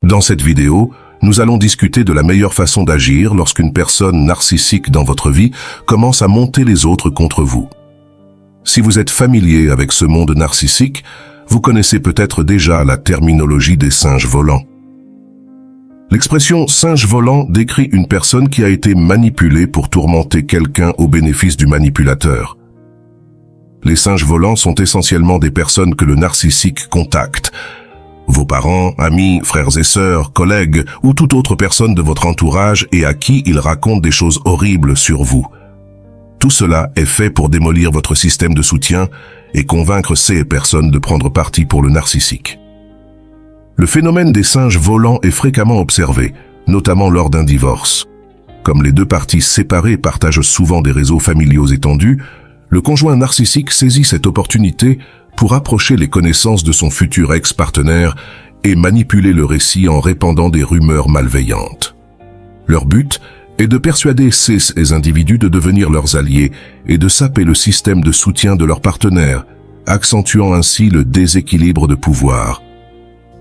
Dans cette vidéo, nous allons discuter de la meilleure façon d'agir lorsqu'une personne narcissique dans votre vie commence à monter les autres contre vous. Si vous êtes familier avec ce monde narcissique, vous connaissez peut-être déjà la terminologie des singes volants. L'expression « singe volant » décrit une personne qui a été manipulée pour tourmenter quelqu'un au bénéfice du manipulateur. Les singes volants sont essentiellement des personnes que le narcissique contacte. Vos parents, amis, frères et sœurs, collègues ou toute autre personne de votre entourage et à qui il raconte des choses horribles sur vous. Tout cela est fait pour démolir votre système de soutien et convaincre ces personnes de prendre parti pour le narcissique. Le phénomène des singes volants est fréquemment observé, notamment lors d'un divorce. Comme les deux parties séparées partagent souvent des réseaux familiaux étendus, le conjoint narcissique saisit cette opportunité pour approcher les connaissances de son futur ex-partenaire et manipuler le récit en répandant des rumeurs malveillantes. Leur but est de persuader ces individus de devenir leurs alliés et de saper le système de soutien de leur partenaire, accentuant ainsi le déséquilibre de pouvoir.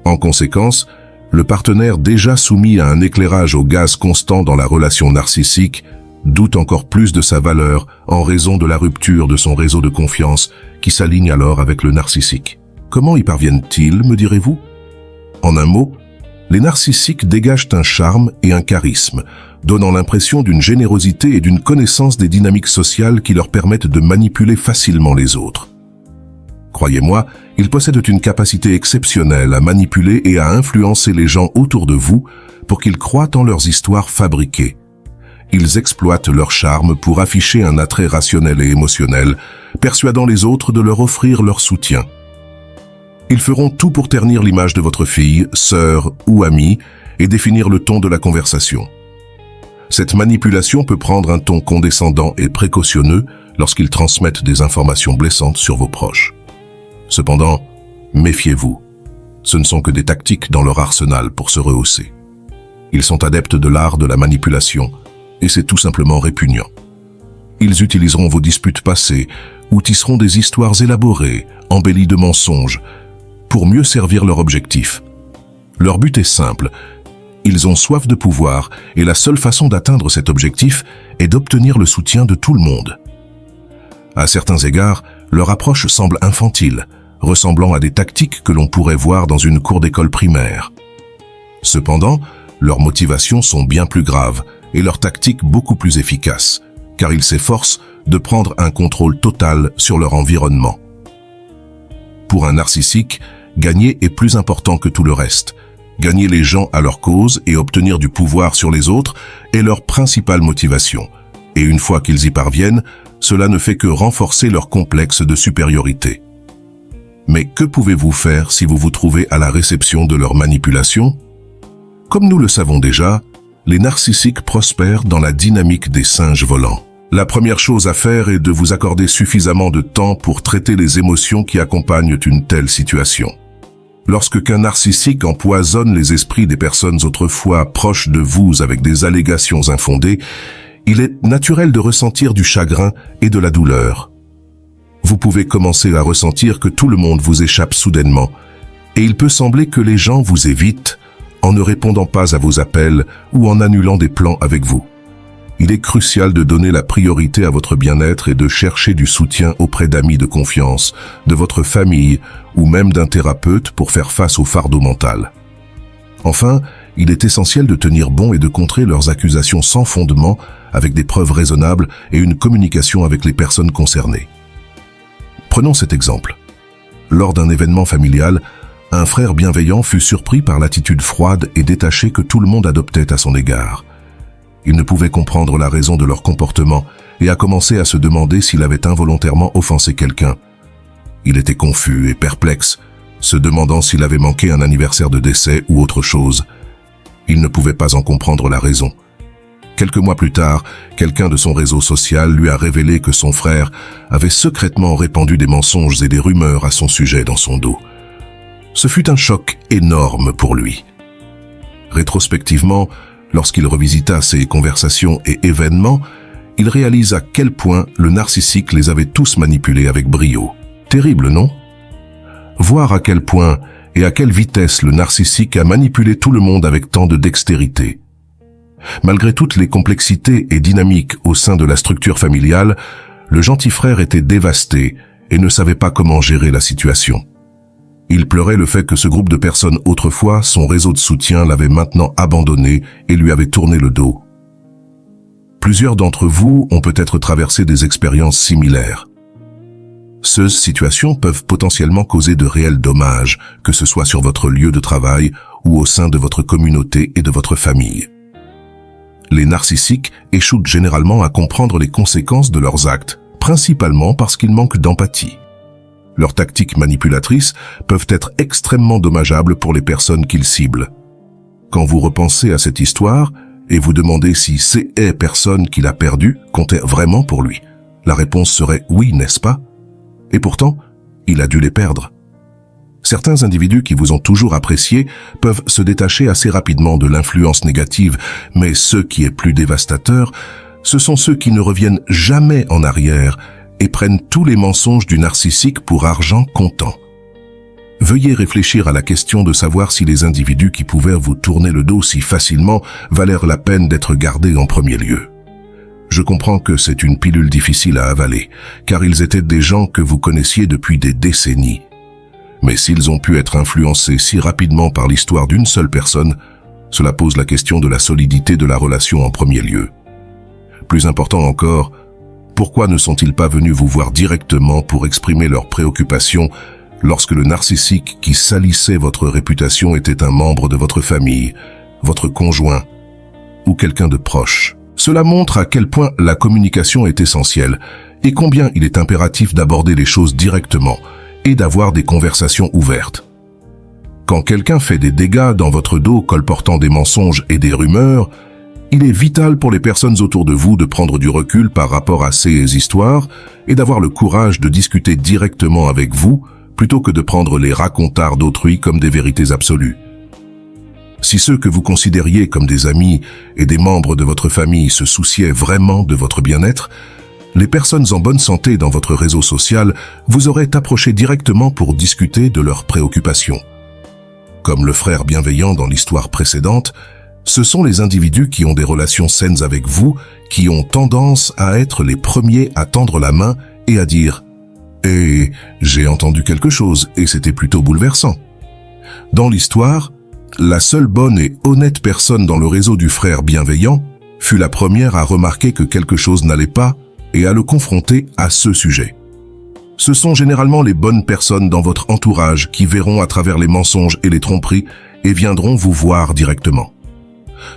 En conséquence, le partenaire déjà soumis à un éclairage au gaz constant dans la relation narcissique doute encore plus de sa valeur en raison de la rupture de son réseau de confiance qui s'aligne alors avec le narcissique. Comment y parviennent-ils, me direz-vous? En un mot, les narcissiques dégagent un charme et un charisme, donnant l'impression d'une générosité et d'une connaissance des dynamiques sociales qui leur permettent de manipuler facilement les autres. Croyez-moi, ils possèdent une capacité exceptionnelle à manipuler et à influencer les gens autour de vous pour qu'ils croient en leurs histoires fabriquées. Ils exploitent leur charme pour afficher un attrait rationnel et émotionnel, persuadant les autres de leur offrir leur soutien. Ils feront tout pour ternir l'image de votre fille, sœur ou amie et définir le ton de la conversation. Cette manipulation peut prendre un ton condescendant et précautionneux lorsqu'ils transmettent des informations blessantes sur vos proches. Cependant, méfiez-vous. Ce ne sont que des tactiques dans leur arsenal pour se rehausser. Ils sont adeptes de l'art de la manipulation et c'est tout simplement répugnant. Ils utiliseront vos disputes passées ou tisseront des histoires élaborées, embellies de mensonges, pour mieux servir leur objectif. Leur but est simple. Ils ont soif de pouvoir et la seule façon d'atteindre cet objectif est d'obtenir le soutien de tout le monde. À certains égards, leur approche semble infantile, ressemblant à des tactiques que l'on pourrait voir dans une cour d'école primaire. Cependant, leurs motivations sont bien plus graves et leurs tactiques beaucoup plus efficaces, car ils s'efforcent de prendre un contrôle total sur leur environnement. Pour un narcissique, gagner est plus important que tout le reste. Gagner les gens à leur cause et obtenir du pouvoir sur les autres est leur principale motivation. Et une fois qu'ils y parviennent, cela ne fait que renforcer leur complexe de supériorité. Mais que pouvez-vous faire si vous vous trouvez à la réception de leur manipulation? Comme nous le savons déjà, les narcissiques prospèrent dans la dynamique des singes volants. La première chose à faire est de vous accorder suffisamment de temps pour traiter les émotions qui accompagnent une telle situation. Lorsqu'un narcissique empoisonne les esprits des personnes autrefois proches de vous avec des allégations infondées, il est naturel de ressentir du chagrin et de la douleur. Vous pouvez commencer à ressentir que tout le monde vous échappe soudainement, et il peut sembler que les gens vous évitent en ne répondant pas à vos appels ou en annulant des plans avec vous. Il est crucial de donner la priorité à votre bien-être et de chercher du soutien auprès d'amis de confiance, de votre famille ou même d'un thérapeute pour faire face au fardeau mental. Enfin, il est essentiel de tenir bon et de contrer leurs accusations sans fondement avec des preuves raisonnables et une communication avec les personnes concernées. Prenons cet exemple. Lors d'un événement familial, un frère bienveillant fut surpris par l'attitude froide et détachée que tout le monde adoptait à son égard. Il ne pouvait comprendre la raison de leur comportement et a commencé à se demander s'il avait involontairement offensé quelqu'un. Il était confus et perplexe, se demandant s'il avait manqué un anniversaire de décès ou autre chose. Il ne pouvait pas en comprendre la raison. Quelques mois plus tard, quelqu'un de son réseau social lui a révélé que son frère avait secrètement répandu des mensonges et des rumeurs à son sujet dans son dos. Ce fut un choc énorme pour lui. Rétrospectivement, lorsqu'il revisita ces conversations et événements, il réalise à quel point le narcissique les avait tous manipulés avec brio. Terrible, non? Voir à quel point et à quelle vitesse le narcissique a manipulé tout le monde avec tant de dextérité. Malgré toutes les complexités et dynamiques au sein de la structure familiale, le gentil frère était dévasté et ne savait pas comment gérer la situation. Il pleurait le fait que ce groupe de personnes autrefois, son réseau de soutien l'avait maintenant abandonné et lui avait tourné le dos. Plusieurs d'entre vous ont peut-être traversé des expériences similaires. Ces situations peuvent potentiellement causer de réels dommages, que ce soit sur votre lieu de travail ou au sein de votre communauté et de votre famille. Les narcissiques échouent généralement à comprendre les conséquences de leurs actes, principalement parce qu'ils manquent d'empathie. Leurs tactiques manipulatrices peuvent être extrêmement dommageables pour les personnes qu'ils ciblent. Quand vous repensez à cette histoire et vous demandez si ces personnes qu'il a perdues comptaient vraiment pour lui, la réponse serait oui, n'est-ce pas? Et pourtant, il a dû les perdre. Certains individus qui vous ont toujours apprécié peuvent se détacher assez rapidement de l'influence négative, mais ce qui est plus dévastateur, ce sont ceux qui ne reviennent jamais en arrière et prennent tous les mensonges du narcissique pour argent comptant. Veuillez réfléchir à la question de savoir si les individus qui pouvaient vous tourner le dos si facilement valèrent la peine d'être gardés en premier lieu. Je comprends que c'est une pilule difficile à avaler, car ils étaient des gens que vous connaissiez depuis des décennies. Mais s'ils ont pu être influencés si rapidement par l'histoire d'une seule personne, cela pose la question de la solidité de la relation en premier lieu. Plus important encore, pourquoi ne sont-ils pas venus vous voir directement pour exprimer leurs préoccupations lorsque le narcissique qui salissait votre réputation était un membre de votre famille, votre conjoint ou quelqu'un de proche? Cela montre à quel point la communication est essentielle et combien il est impératif d'aborder les choses directement et d'avoir des conversations ouvertes. Quand quelqu'un fait des dégâts dans votre dos colportant des mensonges et des rumeurs, il est vital pour les personnes autour de vous de prendre du recul par rapport à ces histoires et d'avoir le courage de discuter directement avec vous plutôt que de prendre les racontards d'autrui comme des vérités absolues. Si ceux que vous considériez comme des amis et des membres de votre famille se souciaient vraiment de votre bien-être, les personnes en bonne santé dans votre réseau social vous auraient approché directement pour discuter de leurs préoccupations. Comme le frère bienveillant dans l'histoire précédente, ce sont les individus qui ont des relations saines avec vous qui ont tendance à être les premiers à tendre la main et à dire « Eh, j'ai entendu quelque chose et c'était plutôt bouleversant ». Dans l'histoire, la seule bonne et honnête personne dans le réseau du frère bienveillant fut la première à remarquer que quelque chose n'allait pas et à le confronter à ce sujet. Ce sont généralement les bonnes personnes dans votre entourage qui verront à travers les mensonges et les tromperies et viendront vous voir directement.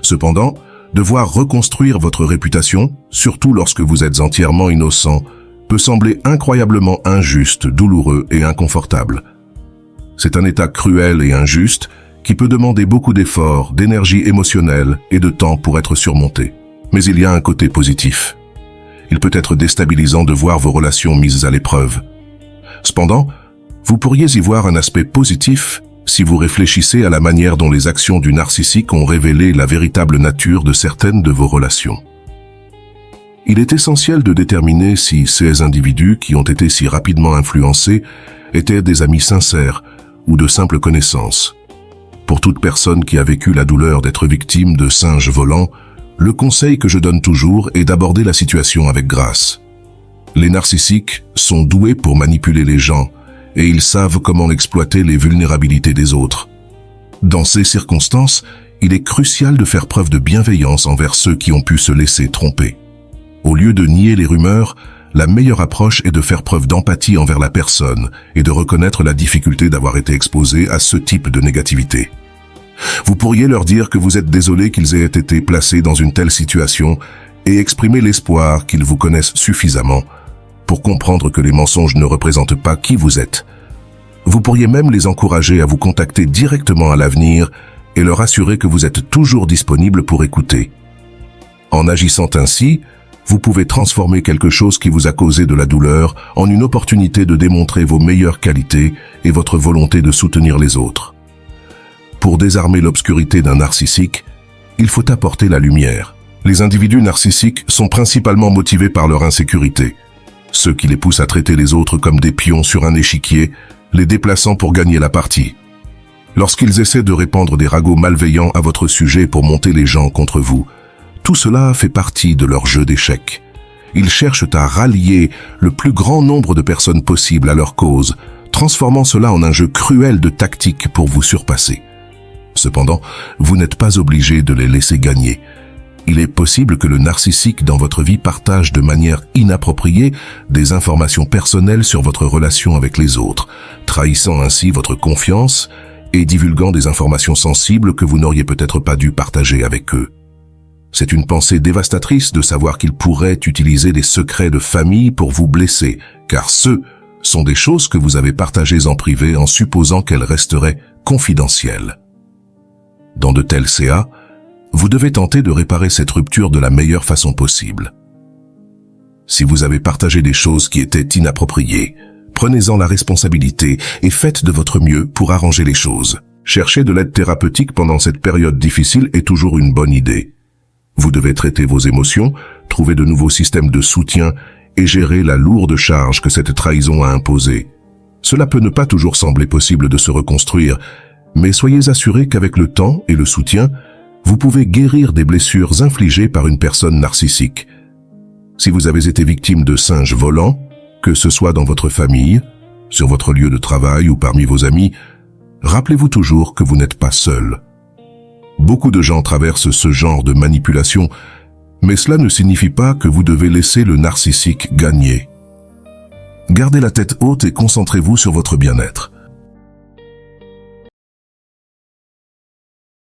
Cependant, devoir reconstruire votre réputation, surtout lorsque vous êtes entièrement innocent, peut sembler incroyablement injuste, douloureux et inconfortable. C'est un état cruel et injuste qui peut demander beaucoup d'efforts, d'énergie émotionnelle et de temps pour être surmonté. Mais il y a un côté positif. Il peut être déstabilisant de voir vos relations mises à l'épreuve. Cependant, vous pourriez y voir un aspect positif si vous réfléchissez à la manière dont les actions du narcissique ont révélé la véritable nature de certaines de vos relations. Il est essentiel de déterminer si ces individus qui ont été si rapidement influencés étaient des amis sincères ou de simples connaissances. Pour toute personne qui a vécu la douleur d'être victime de singes volants, le conseil que je donne toujours est d'aborder la situation avec grâce. Les narcissiques sont doués pour manipuler les gens et ils savent comment exploiter les vulnérabilités des autres. Dans ces circonstances, il est crucial de faire preuve de bienveillance envers ceux qui ont pu se laisser tromper. Au lieu de nier les rumeurs, la meilleure approche est de faire preuve d'empathie envers la personne et de reconnaître la difficulté d'avoir été exposé à ce type de négativité. Vous pourriez leur dire que vous êtes désolé qu'ils aient été placés dans une telle situation et exprimer l'espoir qu'ils vous connaissent suffisamment pour comprendre que les mensonges ne représentent pas qui vous êtes. Vous pourriez même les encourager à vous contacter directement à l'avenir et leur assurer que vous êtes toujours disponible pour écouter. En agissant ainsi, vous pouvez transformer quelque chose qui vous a causé de la douleur en une opportunité de démontrer vos meilleures qualités et votre volonté de soutenir les autres. Pour désarmer l'obscurité d'un narcissique, il faut apporter la lumière. Les individus narcissiques sont principalement motivés par leur insécurité, ce qui les pousse à traiter les autres comme des pions sur un échiquier, les déplaçant pour gagner la partie. lorsqu'ils essaient de répandre des ragots malveillants à votre sujet pour monter les gens contre vous. Tout cela fait partie de leur jeu d'échecs. Ils cherchent à rallier le plus grand nombre de personnes possible à leur cause, transformant cela en un jeu cruel de tactiques pour vous surpasser. Cependant, vous n'êtes pas obligé de les laisser gagner. Il est possible que le narcissique dans votre vie partage de manière inappropriée des informations personnelles sur votre relation avec les autres, trahissant ainsi votre confiance et divulguant des informations sensibles que vous n'auriez peut-être pas dû partager avec eux. C'est une pensée dévastatrice de savoir qu'il pourrait utiliser des secrets de famille pour vous blesser, car ceux sont des choses que vous avez partagées en privé en supposant qu'elles resteraient confidentielles. Dans de tels CA, vous devez tenter de réparer cette rupture de la meilleure façon possible. Si vous avez partagé des choses qui étaient inappropriées, prenez-en la responsabilité et faites de votre mieux pour arranger les choses. Chercher de l'aide thérapeutique pendant cette période difficile est toujours une bonne idée. Vous devez traiter vos émotions, trouver de nouveaux systèmes de soutien et gérer la lourde charge que cette trahison a imposée. Cela peut ne pas toujours sembler possible de se reconstruire, mais soyez assurés qu'avec le temps et le soutien, vous pouvez guérir des blessures infligées par une personne narcissique. Si vous avez été victime de singes volants, que ce soit dans votre famille, sur votre lieu de travail ou parmi vos amis, rappelez-vous toujours que vous n'êtes pas seul. Beaucoup de gens traversent ce genre de manipulation, mais cela ne signifie pas que vous devez laisser le narcissique gagner. Gardez la tête haute et concentrez-vous sur votre bien-être.